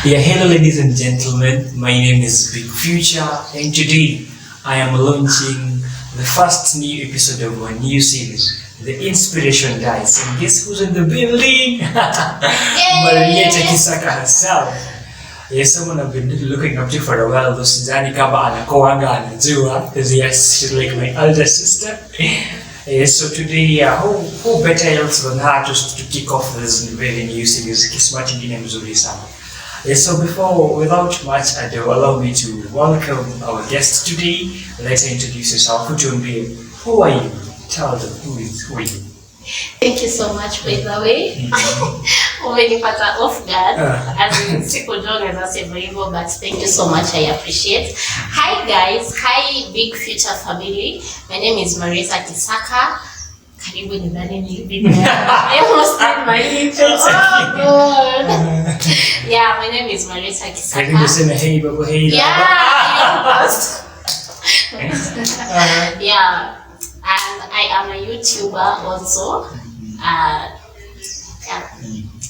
Yeah, hello ladies and gentlemen, my name is Big Future and today I am launching the first new episode of my new series, the Inspiration Daise. And guess who's in the building? Marrieta Kisaka herself. Yes, someone I've been looking up to for a while, though Suzani Kaba Anakoanga and Jua, because yes, she's like my elder sister. Yes, so today, who better else than her to kick off this very new series, Kismati Gine Mzuri Sana. Yes, so without much ado, allow me to welcome our guest today. Let's introduce yourself. Who are you? Tell them who are you? Thank you so much, by the way. Umenipata off guard. As in sikujua naweza sema hivyo, but thank you so much. I appreciate. Hi guys. Hi Big Future family. My name is Marrieta Kisaka. Karibu ni nani nilibidi. I almost did my intro. Oh God. Yeah, my name is Marrieta Kisaka. Karibu sema hey babo hey. Yeah. Yeah. And I am a YouTuber also. Yeah.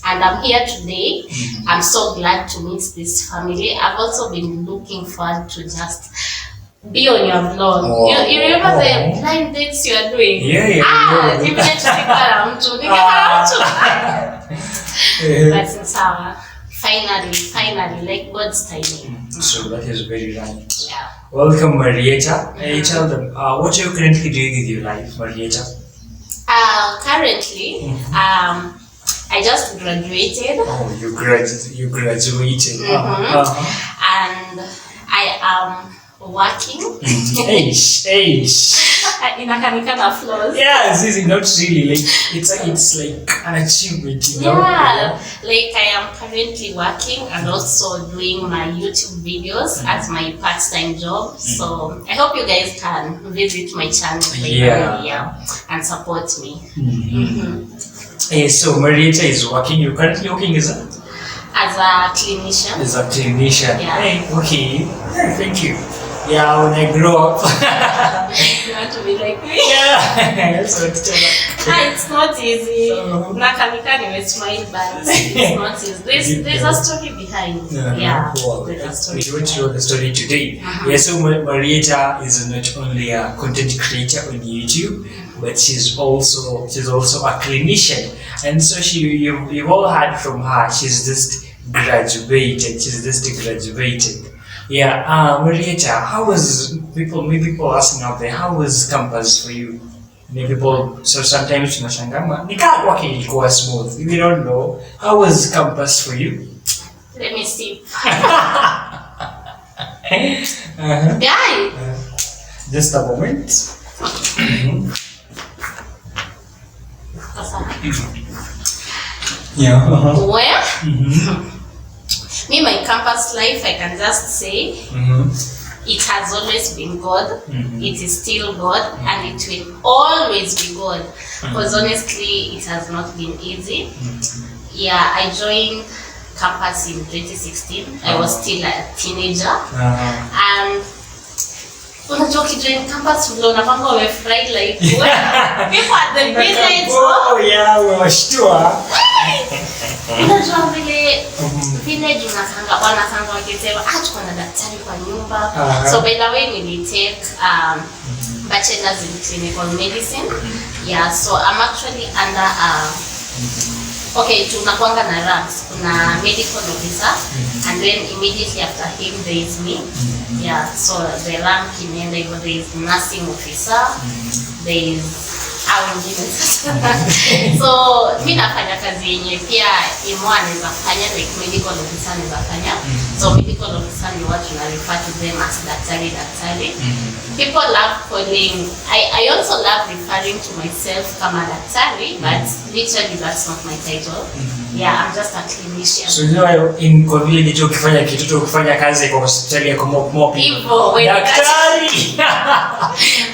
And I'm here today. I'm so glad to meet this family. I've also been looking forward to just be on your vlog. Oh, you remember the blind dates you are doing? Yeah. But it's finally, like God's timing. So that is very right. Yeah. Welcome, Marrieta. Tell them, what are you currently doing with your life, Marrieta? Currently, I just graduated. Oh, you graduated. And I am working. In a kind of flows. Yeah, this is not really like it's like an achievement, you know. Yeah, like I am currently working and also doing my YouTube videos as my part-time job. So I hope you guys can visit my channel and support me. So Marrieta is working. You're currently working as a clinician. Yeah. Hey, okay. Thank you. Yeah, when I grow up. You want to be like me? Yeah. It's not easy. Smile, but it's not easy. There's a story behind. Well, there's a story. We want to know the story today. Yeah, so Marrieta is not only a content creator on YouTube, but she's also a clinician. And so you've all heard from her. She's just graduated. Yeah, Marrieta, how was people asking out there, how was campus for you? So sometimes tunashangama, nikaa kwake ilikuwa smooth. We don't know. How was campus for you? Let me see. Just a moment. Where? Me, my campus life, I can just say it has always been God. It is still God, and it will always be God. Because honestly, it has not been easy. Yeah, I joined campus in 2016. I was still a teenager, and unajua ukijoin campus vile unapanga umefurahi like people at the village. Oh yeah, umewashtua. Unajua vile village wanasanga wakisema tuko na daktari kwa nyumba. So by the way, we take bachelor's in clinical medicine. Yeah, so I'm actually under tunakuanga na ranks. Kuna medical officer, and then immediately after him there is me. Yeah, so the rank in there is nursing officer, there is so mi nafanya kazi yenye pia imo anaweza fanya, like medical officer anaweza fanya. So medical officer ni watu na refer to them as daktari. People love calling, I also love referring to myself kama daktari, but literally that's not my title. Yeah, I'm just a clinician. So you know, in village ukifanya kitu ukifanya kazi kwa hospitali ya mopi. Daktari.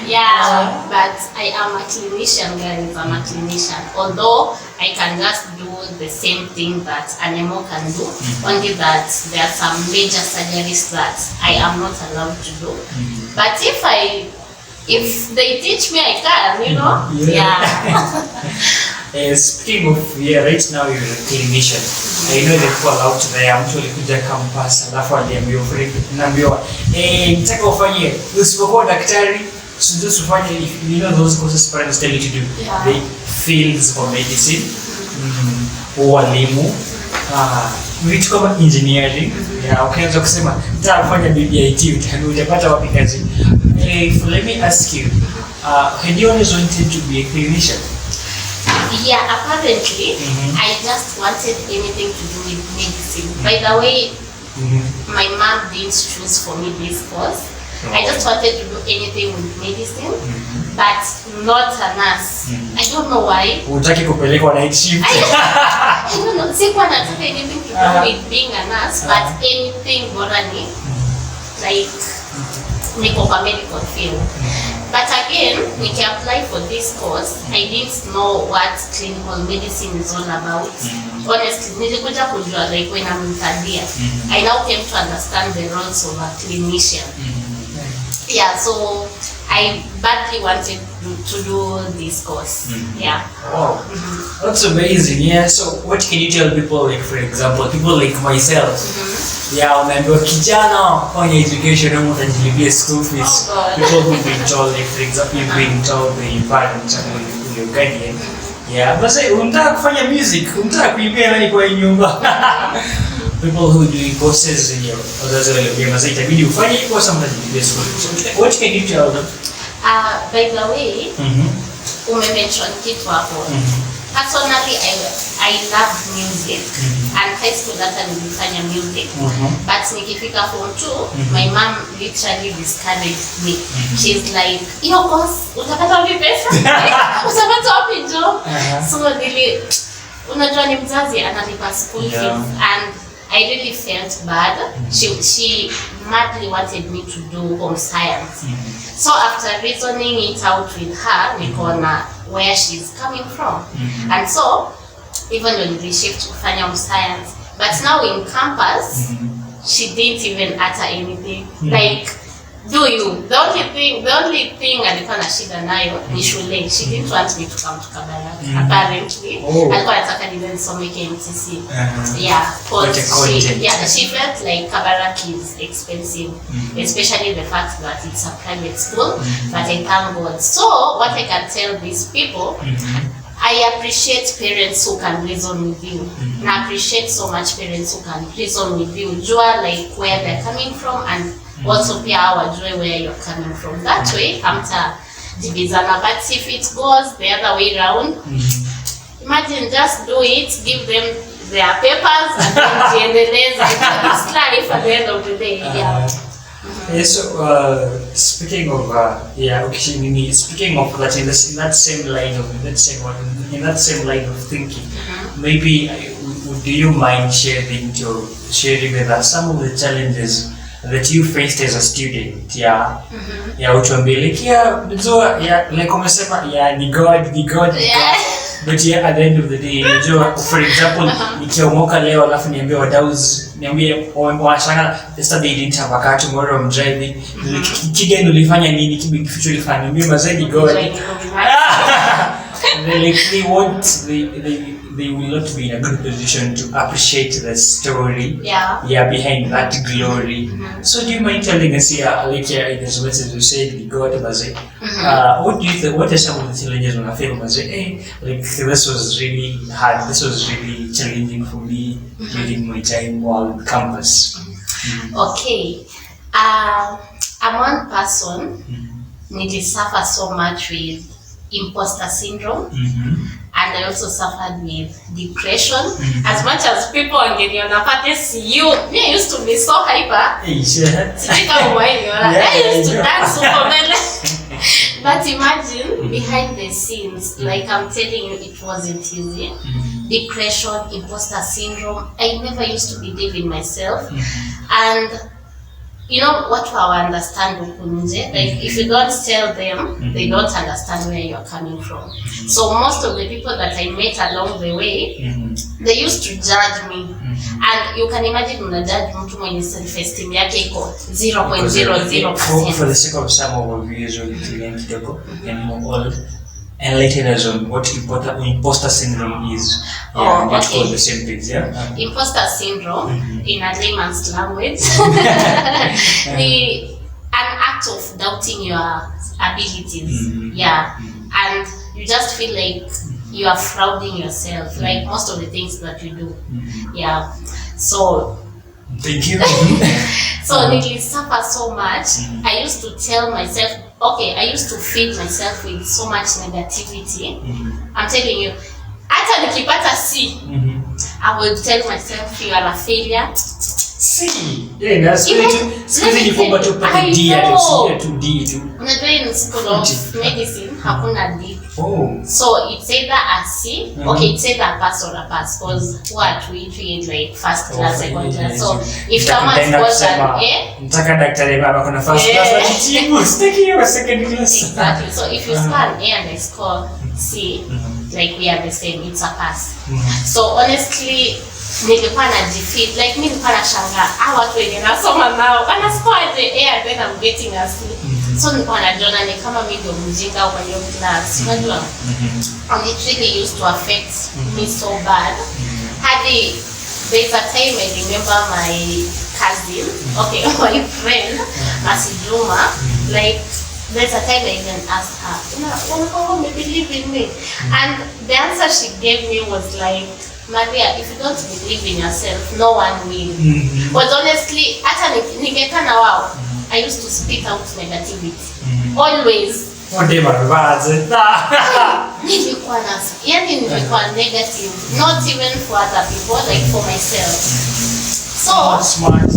Yeah, but I am a clinician, guys. I'm a clinician. Although I can just do the same thing that animal can do, only that there are some major surgeries that I am not allowed to do. But if they teach me, I can, you know. Yeah. Speaking of, right now you're a clinician. I know the people out there, mtu alikuja campus, alafu aliambiwa, nitaka ufanye, usipokuwa daktari, just ufanye, you know those courses parents tell you to do. Yeah. The fields for medicine, ualimu, vitu kama engineering. Ukianza kusema, nitaka kufanya BBIT, utapata wapi kazi? Let me ask you, had you always wanted to be a clinician? Yeah, apparently, I just wanted anything to do with medicine. By the way, my mom didn't choose for me this course. I just wanted to do anything with medicine, but not a nurse. I don't know why. Utaki kupelekwa night shift. I don't know. Sikuwa nataka anything to do with being a nurse, but anything bora ni like niko kwa medical field. But again, we can apply for this course. I didn't know what clinical medicine is all about. Honestly, nilikuja kujua like when I'm in third year. I now came to understand the roles of a clinician. Yeah, so I badly wanted to do this course. Yeah. Wow. That's amazing. Yeah. So what can you tell people, like for example, people like myself? Yeah, unaambiwa kijana fanya education ama utajilipia school fees. People who've been told, like for example, you've been told the parent and your guardian. Yeah, but say unataka kufanya music, unataka kuibia nani kwa nyumba? People who do courses in your wazazi waliambia mzee itabidi ufanye hivyo sasa mtajilipia school fees. So what can you tell them? By the way, umemention kitu hapo. Personally, I love music and high school data nilifanya music. But nikifika form 2, my mom literally discouraged me. She's like, "Yo course, utapata wapi pesa? Utapata wapi job?" So really, unajua ni mzazi analipa school fees and I really felt bad. She madly wanted me to do home science. So after reasoning it out with her, nikaona where she's coming from. And so, even when we shift to kufanya home science, but now in campus, she didn't even utter anything. Like, do you? The only thing alikuwa na shida nayo ni shule. She didn't want me to come to Kabaraki. Apparently, alikuwa anataka niende nisome KMTC. Yeah, she felt like Kabaraki is expensive, especially the fact that it's a private school. But I thank God. So what I can tell these people, I appreciate parents who can reason with you. And I appreciate so much parents who can reason with you. Jua like where they're coming from and also pia wajue where you're coming from. That way, hamta jibizana. But if it goes the other way around, imagine just do it, give them their papers, and then jiendeleza. It's life at the end of the day. Yeah. So speaking of speaking of that, in that same line of thinking, maybe do you mind sharing with us some of the challenges that you faced as a student? Utuambie like umesema ni God. But at the end of the day, unajua for example, nikiomoka leo alafu niambie washanga yesterday didn't have a car, tomorrow I'm driving. Kigeni ulifanya nini? Kibikificho ulifanya niambie mazidi God. They will not be in a good position to appreciate the story behind that glory. So do you mind telling us as much as you said God Maze, what do you think, what are some of the challenges when I feel Maze, like this was really hard, this was really challenging for me during my time while on campus? Okay, I'm one person who suffer so much with imposter syndrome. And I also suffered with depression. As much as people wangeniona pate me used to be so hyper. I used to dance super well. But imagine behind the scenes, like I'm telling you, it wasn't easy. Depression, imposter syndrome. I never used to believe in myself. And you know what I understand, like if you don't tell them, they don't understand where you're coming from. So most of the people that I met along the way, they used to judge me. And you can imagine when I judge mtu mwenye self-esteem yake iko 0.00%. For the sake of some of our viewers who are young, and more old, enlighten us on what imposter syndrome is. Oh, Let's okay. go on the same page, yeah? Imposter syndrome, in a layman's language, an act of doubting your abilities. Yeah. And you just feel like you are frauding yourself, like most of the things that you do. Yeah. So Thank you. so it suffer so much. I used to tell myself, okay, I used to feed myself with so much negativity. I'm telling you, hata nikipata C, I would tell myself you are a failure. See, yeah, that's squeezing you forward to put D to D to. Unajua in school of medicine, hakuna D. Oh. So it's either a C, okay, it's either a pass or a pass, because what we treat like first class, second class. So if someone scores an A, nataka daktari baba kuna first class wakitibu, sitaki hiyo second class. Exactly. So if you score an A and I score C, like we are the same, it's a pass. So honestly, nilikuwa na defeat, like mimi nilikuwa nashangaa watu wenye nasoma nao ana score the A and then I'm getting a C. So nilikuwa najiona ni kama mimi ndio mjinga kwa hiyo class. Unajua? And it really used to affect me so bad. There's a time I remember my cousin, okay, my friend, Masijuma, like there's a time I even asked her, "Oh, believe in me?" And the answer she gave me was like, "Maria, if you don't believe in yourself, no one will." But honestly, hata nikekana wao, I used to speak out negativity. Always. Nilikuwa negative, not even for other people, like for myself. So smart,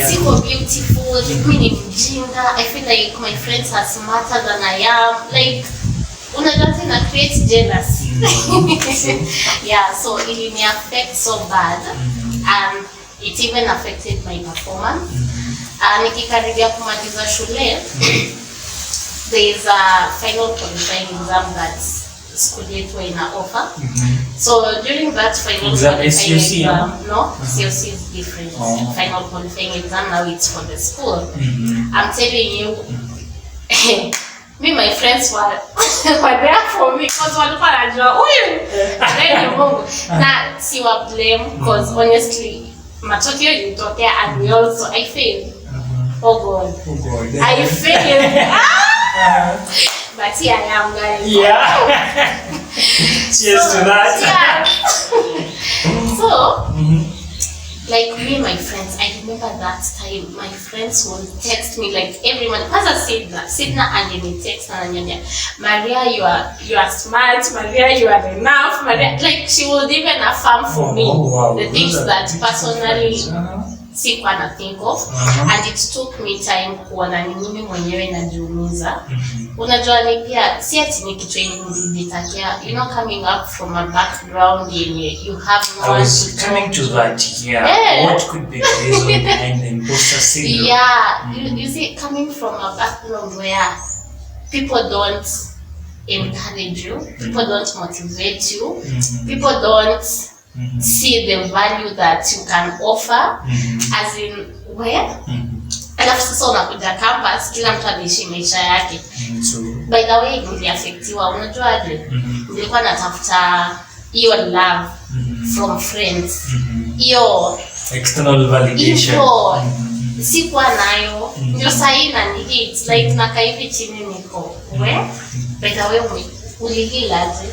siko beautiful, mimi mjinga, I feel like my friends are smarter than I am, like unajua na create jealousy. Yeah, so it me affect so bad, and it even affected my performance. Nikikaribia kumaliza shule, there is a final qualifying exam that school yetu ina offer. So during that final qualifying exam, no, COC is different. Final qualifying exam now it's for the school. I'm telling you, me my friends were there for me because walikuwa wanajua huyu ndio Mungu, na siwa blame because honestly matokeo ilitokea and I failed. Oh God. I failed. But here I am, guys. Yeah. Cheers to that. Yeah. So, like me, my friends, I remember that time my friends would text me, like everyone. As Sidna and me text and Maria, you are smart. Maria, you are enough. Maria, like she would even affirm for me the things that personally sikuwa na think of, and it took me time kuona ni mimi mwenyewe najiumiza. Unajua ni pia si ati ni kitu nilitakia, coming up from a background you have no one to coming to that. Yeah. What could be the reason behind the imposter syndrome? Yeah, you see, coming from a background where people don't encourage you, people don't motivate you, people don't see the value that you can offer, as in where alafu sasa unakuja campus kila mtu anaishi maisha yake. By the way, niliafektiwa, unajuaje? Nilikuwa natafuta hiyo love from friends, hiyo external validation, sikuwa nayo. Ndio sahi na ni hit, like nakaa hivi chini niko where. By the way, ulihilaje?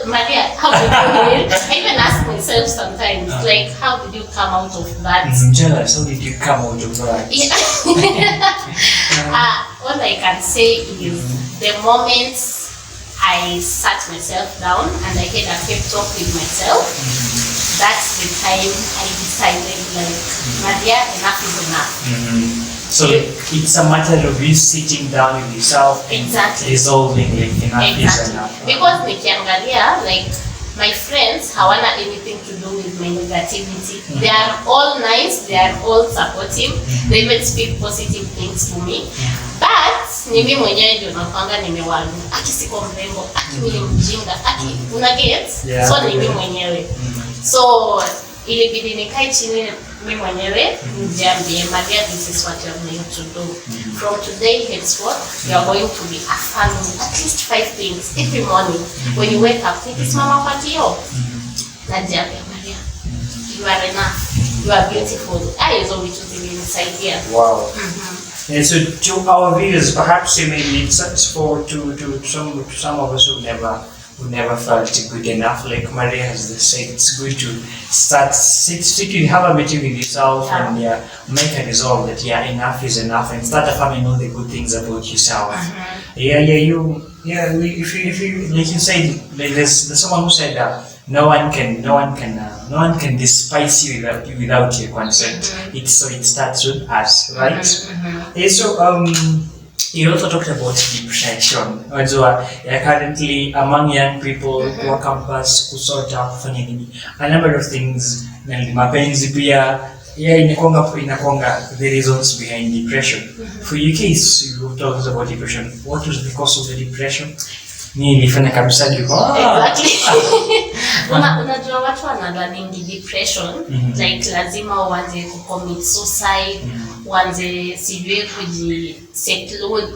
Maria, how did you heal? I even ask myself sometimes, like, how did you come out of that? I'm jealous. How did you come out of that? Yeah. What I can say is the moment I sat myself down and I had a pep talk with myself, that's the time I decided, like, Maria, enough is enough. So it's a matter of you sitting down with yourself and resolving, like, enough is enough. Because nikiangalia, like, my friends hawana anything to do with my negativity. They are all nice, they are all supportive, they even speak positive things to me. But mimi mwenyewe ndio napanga nimewaambia, aki siko mrembo, aki mimi mjinga, aki una get? So mimi mwenyewe. So ilibidi nikae chini mimi mwenyewe nijiambie, Maria, this is what you're going to do. From today henceforth, you're going to be affirming at least 5 things every morning. When you wake up, nikisimama kwa kioo, najiambia, Maria, you are enough, you are beautiful. Hizo vitu zilinisaidia. Wow. And so to our viewers, perhaps you may need for to some of us who never felt good enough. Like Maria has said, it's good to sit and have a meeting with yourself and make a resolve that enough is enough, and start affirming all the good things about yourself. If you like you said, there's someone who said no one can despise you without your consent. It starts with us, right? So you also talked about depression. Currently among young people who are campus kusota kufanya nini, a number of things, na mapenzi pia inakwanga the reasons behind depression. For your case, you told us about depression. What was the cause of the depression? Nilifanya kabisa ndivyo. Exactly. Unajua watu wanadhani depression like lazima uanze kucommit suicide, uanze sijui kujiseclude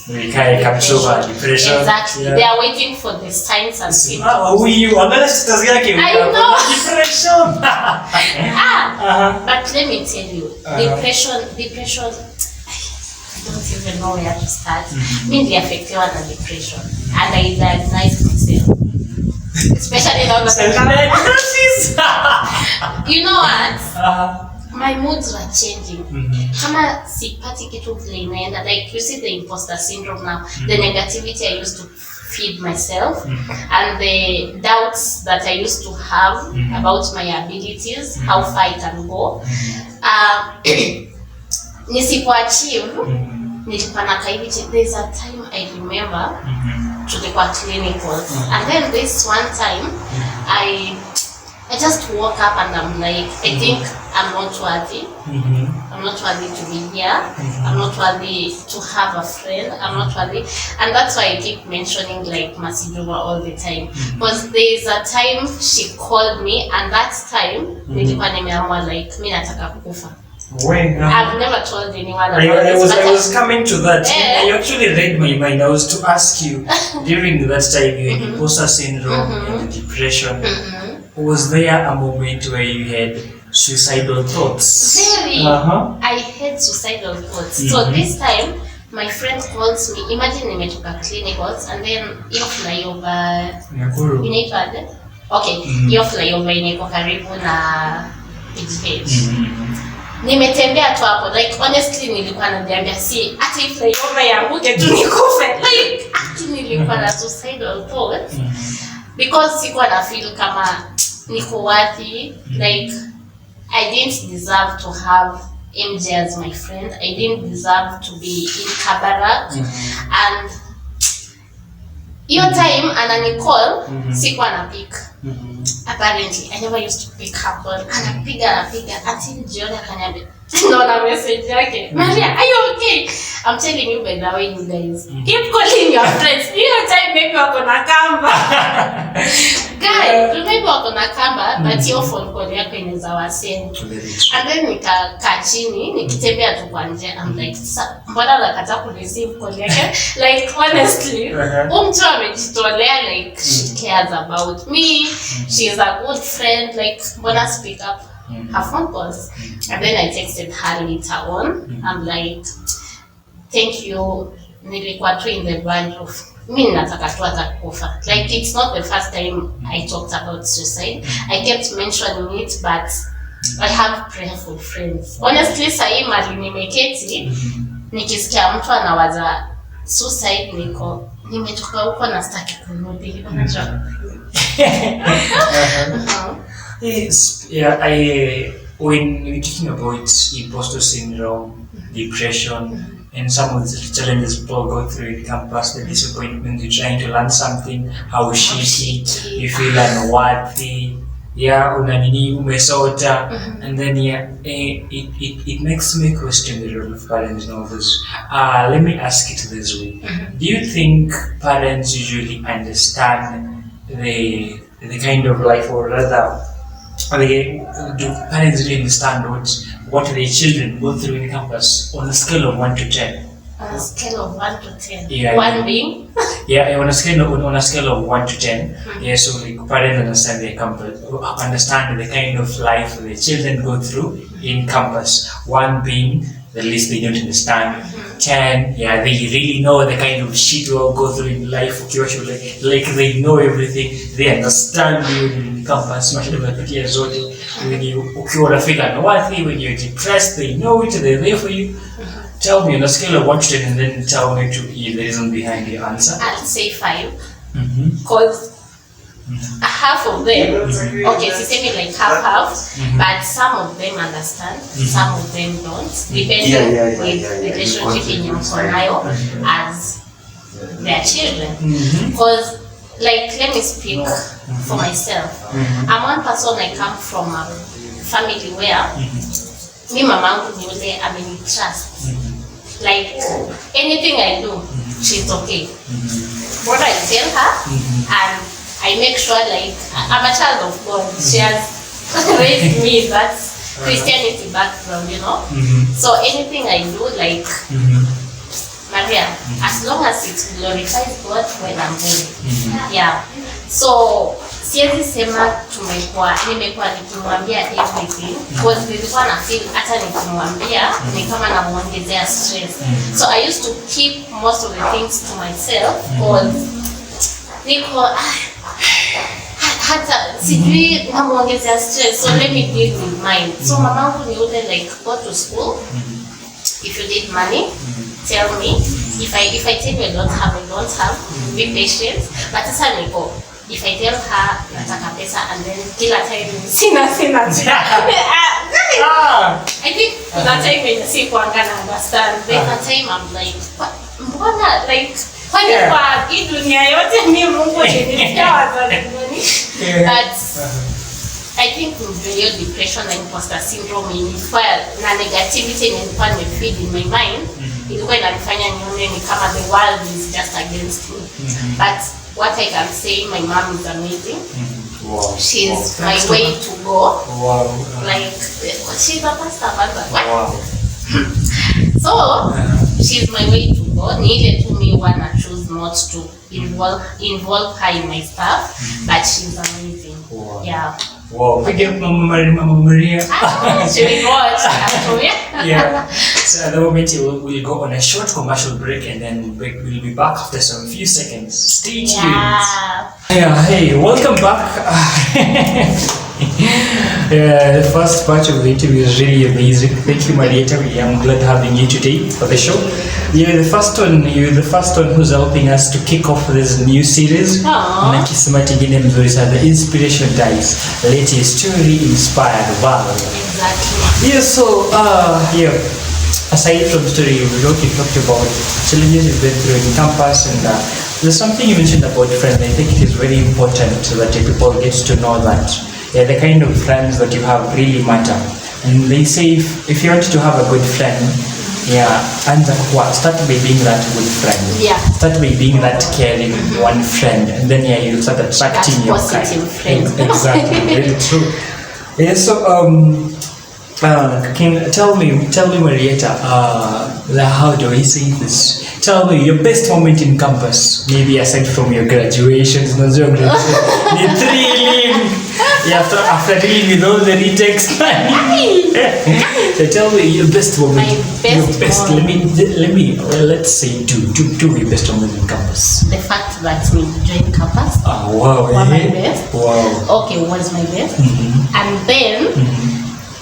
nikae kabisa depression. Exactly. They are waiting for the signs and symptoms. Huyu angalia status yake depression. But let me tell you, depression I don't even know where to start. Me affected by depression, and I diagnosed myself. Especially now that you know what? My moods were changing. Kama sipati kitu vile inaenda, like you see the imposter syndrome now, the negativity I used to feed myself, and the doubts that I used to have about my abilities, how far I can go. Nisipoachieve, nilikuwa na kaiviti. There's a time I remember tulikuwa clinicals, and then this one time I just woke up and I'm like, I think I'm not worthy. I'm not worthy to be here. I'm not worthy to have a friend. I'm not worthy, and that's why I keep mentioning like Masijuba all the time. Because there's a time she called me, and that time nilikuwa nimeamua like mimi nataka kukufa. I've never told anyone about this. I was coming to that. You actually read my mind. I was to ask you, during that time you had imposter syndrome and depression, was there a moment where you had suicidal thoughts? Very. I had suicidal thoughts. So this time, my friend calls me. Imagine nimetoka clinicals, and then hiyo flyover inaitwaje? Okay, hiyo flyover inaiko karibu na Page. Nimetembea tu hapo, like honestly nilikuwa najiambia si hata if flyover yanguke tu nikufe, like actually nilikuwa na suicidal thoughts because sikuwa na feel kama niko worthy, like I didn't deserve to have MJ as my friend. I didn't deserve to be in Kabarak. And your time ananicall, sikuwa na pick. Apparently, I never used to pick her call. Anapiga until jioni akaniambia, naona message yake, Maria, are you okay? I'm telling you by the way, you guys, keep calling your friends. Your time maybe wako na kamba. Guys, maybe wako na kamba, but your phone call yako inaweza wasend. And then nikakaa chini, nikitembea tu kwa nje, I'm like, mbona nakata ku receive call yake? Like honestly, mtu amejitolea, like she cares about me. She is a good friend, like mbona speak up her phone calls. And then I texted her later on. I'm like, thank you. Nilikuwa tu in the brand of mimi nataka tu atakufa. Like it's not the first time I talked about suicide. I kept mentioning it, but I have prayerful friends. Honestly, sahi mali nimeketi nikisikia mtu anawaza suicide, nimetoka huko na sitaki kurudi. Unajua? Yes, when we're talking about imposter syndrome, depression, and some of the challenges people go through in campus, the disappointment, you're trying to learn something, how shitty, you feel unworthy, unanini umesota, and then it makes me question the role of parents and all this. Let me ask it this way. Do you think parents usually understand the kind of life, or rather do parents really understand what their children go through in campus on a scale of 1 to 10? On a scale of 1 to 10. Yeah, 1 being? Yeah, on a scale of 1 to 10. Yeah, so like parents understand their campus, understand the kind of life their children go through in campus. 1 being the least they don't understand. 10, yeah, they really know the kind of shit we all go through in life. Like they know everything, they understand you in campus. When you feel unworthy, when you're depressed, they know it, they're there for you. Tell me on a scale of 1 to 10, and then tell me the reason behind the answer. I'll say 5. Because half of them, okay, sisemi like half, but some of them understand, some of them don't, depending with relationship in your scenario as their children. Because, like, let me speak for myself. I'm one person, I come from a family where me mama yule trust. Like, anything I do, she's okay. What I tell her, and I make sure, like, I'm a child of God. She has raised me that Christianity background, you know. So anything I do, like, Maria, as long as it glorifies God, well, I'm good. Yeah. So siwezi sema nimekuwa nikimwambia everything because nilikuwa na feel hata nikimwambia ni kama namuongezea stress. So I used to keep most of the things to myself because niko hata sijui namuongezea stress, so let me deal with mine. So mamangu ni ule like, go to school, if you need money tell me, if I tell you I don't have, be patient. But sasa niko, if I tell her nataka pesa and then kila time sina I think that time when si kuangana understand, then that time I'm like, mbona like kwani kwa hii dunia yote mimi Mungu alinifikia wazazi gani? But I think with your depression and imposter syndrome ilikuwa na negativity nilikuwa nimefeed in my mind, ilikuwa inanifanya nione ni kama the world is just against me. But what I can say, my mom is amazing. Wow. She's my way to go. Wow. Like, she's a pastor. Wow. So, she's my way to go. Neither to me wanna choose not to involve her in my stuff, but she's amazing. Wow. Yeah. Wow. Big up Mama Maria. She will watch after me. Yeah. So at the moment we'll go on a short commercial break and then we'll be back after some few seconds. Stay tuned. Yeah. Hey, welcome back. The first part of the interview is really amazing. Thank you, Marrieta. I'm glad having you today for the show. You're the first one who's helping us to kick off this new series. The Inspiration Daise. Let your story inspire the world. Exactly. Yeah, so aside from the story, you talked about challenges you've been through in campus, and there's something you mentioned about friends. I think it is very important that people get to know that the kind of friends that you have really matter. And they say if you want to have a good friend, start by being that good friend. Yeah. Start by being that caring one friend, and then you start attracting that your positive friend. Exactly, very true. Yeah, so tell me, Marrieta, how do I say this? Tell me your best moment in campus, maybe aside from your graduations, after dealing with all the retakes. So tell me your best moment. Let's say two your best moments in campus. The fact that we joined campus. Oh wow. Was my best. Wow. Okay, was my best. And then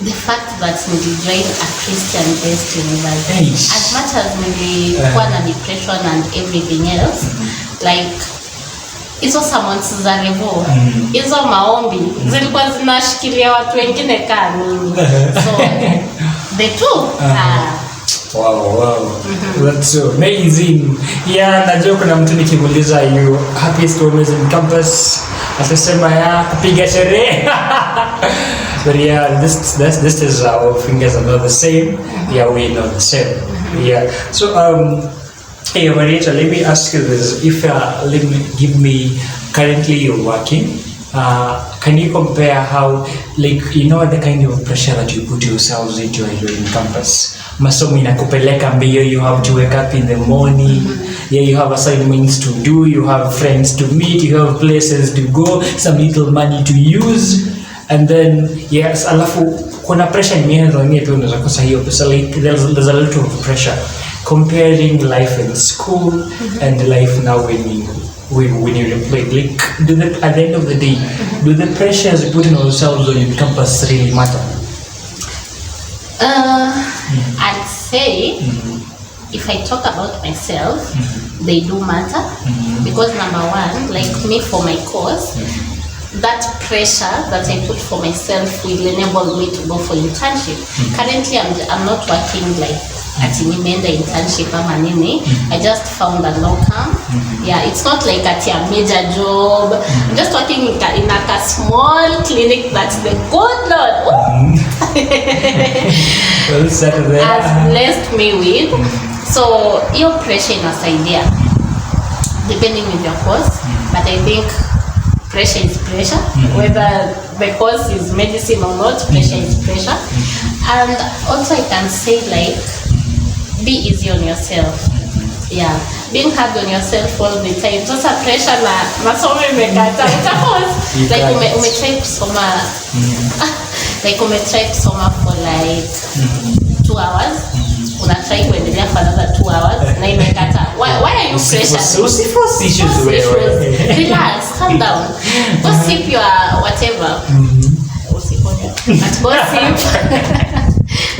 the fact that we joined a Christian-based university. As much as we had depression and everything else, like hizo summons za revo, hizo maombi zilikuwa zinashikilia watu wengine kama mimi. So the two Wow. That's so amazing. Yeah, najua kuna mtu nikimuuliza you happiest moments in campus, atasema kupiga sherehe. But yeah, this is our fingers are not the same. Yeah, we know the same. Yeah. So hey Marrieta, let me ask you this: if give me currently you're working, can you compare how, like, the kind of pressure that you put yourselves into when you're in campus? Masomo inakupeleka mbio, you have to wake up in the morning. Yeah, you have assignments to do, you have friends to meet, you have places to go, some little money to use, and then yes, alafu kuna pressure nimeanza pia unaweza kosa hiyo pesa. Like there's a lot of pressure comparing life in school and life now when you play. Like, at the end of the day, do the pressures we put on ourselves on campus really matter? I'd say if I talk about myself, they do matter, because number one, like me for my course, that pressure that I put for myself will enable me to go for internship. Currently, I'm not working like at nimeenda internship ama nini. I just found a locum. Yeah, it's not like at a major job. I'm just working in a small clinic that the good Lord has blessed me with. So your pressure inasaidia depending with your course, but I think pressure is pressure, whether the course is medicine or not. Pressure is pressure. And also I can say, like, be easy on yourself. Yeah, being hard on yourself all the time. Just a pressure na masomo imekata. Like umetry kusoma like umetry kusoma for like 2 hours. Unatry kuendelea for another 2 hours na imekata. Why are you pressured? Relax, calm down. Go sip your whatever.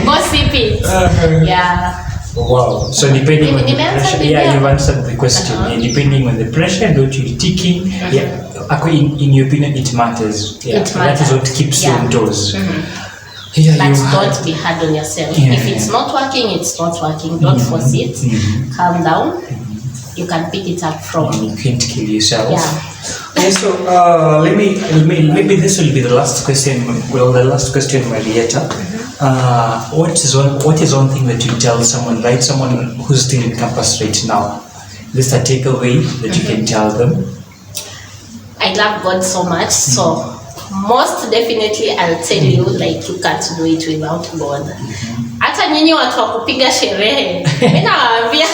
Go sip it. Yeah. Wow. So depending on the pressure, you've answered the question. Depending on the pressure and what you're taking, in your opinion, it matters. Yeah, that is what keeps you on toes. But don't be hard on yourself. If it's not working, it's not working. Don't force it. Calm down. You can pick it up from. You can't kill yourself. Yeah. So maybe this will be the last question. Well, the last question, Marrieta. What is one thing that you tell someone, right? Someone who's still in campus right now. Just a takeaway that you can tell them. I love God so much, so most definitely I'll tell you, like, you can't do it without God. Hata nyinyi watu wa kupiga sherehe, mimi nawaambia.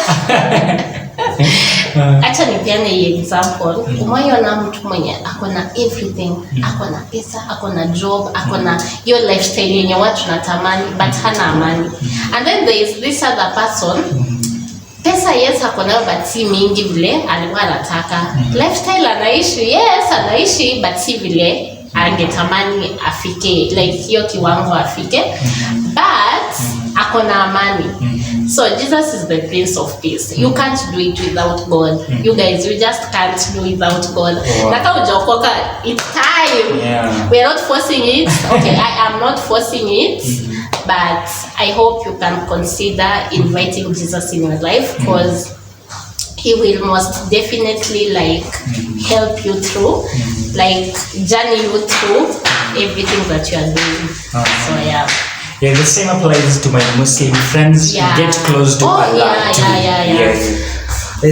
Acha nipeane hii example. Umeona mtu mwenye akona everything, akona pesa, akona job, akona your lifestyle yenye watu natamani, but hana amani. And then there is this other person, pesa yes akona but si mingi vile alikuwa anataka. Lifestyle anaishi, yes anaishi, but si vile angetamani afike, like hiyo kiwango afike, but akona amani. So Jesus is the Prince of Peace. You can't do it without God. You guys, you just can't do without God. Naka ujokoka, it's time. We are not forcing it. Okay, I am not forcing it, but I hope you can consider inviting Jesus in your life, because He will most definitely like help you through, like journey you through everything that you are doing. So yeah. Yeah, the same applies to my Muslim friends. Get close to Allah.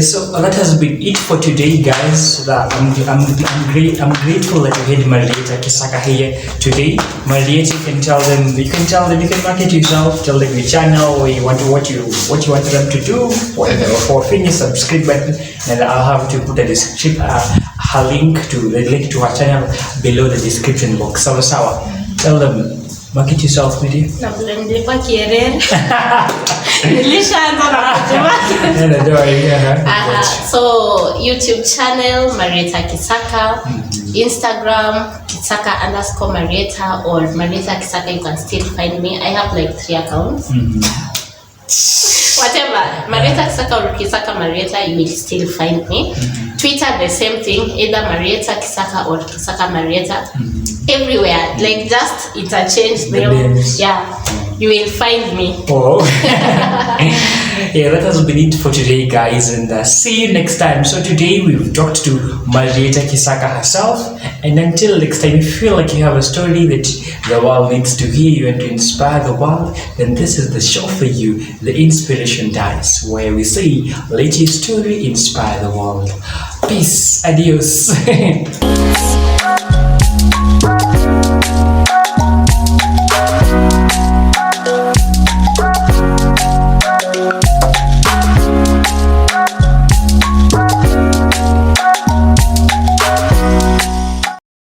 So that has been it for today, guys. I'm grateful that you had Marrieta Kisaka here today. Marrieta, you can market yourself, tell them your channel, or what you want them to do, or finish subscribe button, and I'll have to put her link to her channel below the description box. Sawa. Tell them. Market yourself, Midi. So YouTube channel Marrieta Kisaka, Instagram Kisaka_Marrieta or Marrieta Kisaka. You can still find me. I have like 3 accounts. Whatever, Marrieta Kisaka or Kisaka Marrieta, you will still find me. Twitter, the same thing, either Marrieta Kisaka or Kisaka Marrieta. Everywhere, like just interchange them. You will find me. That has been it for today, guys, and see you next time. So today we've talked to Marrieta Kisaka herself, and until next time, if you feel like you have a story that the world needs to hear you and to inspire the world, then this is the show for you, the Inspiration Daise, where we say, let your story inspire the world. Peace, adios.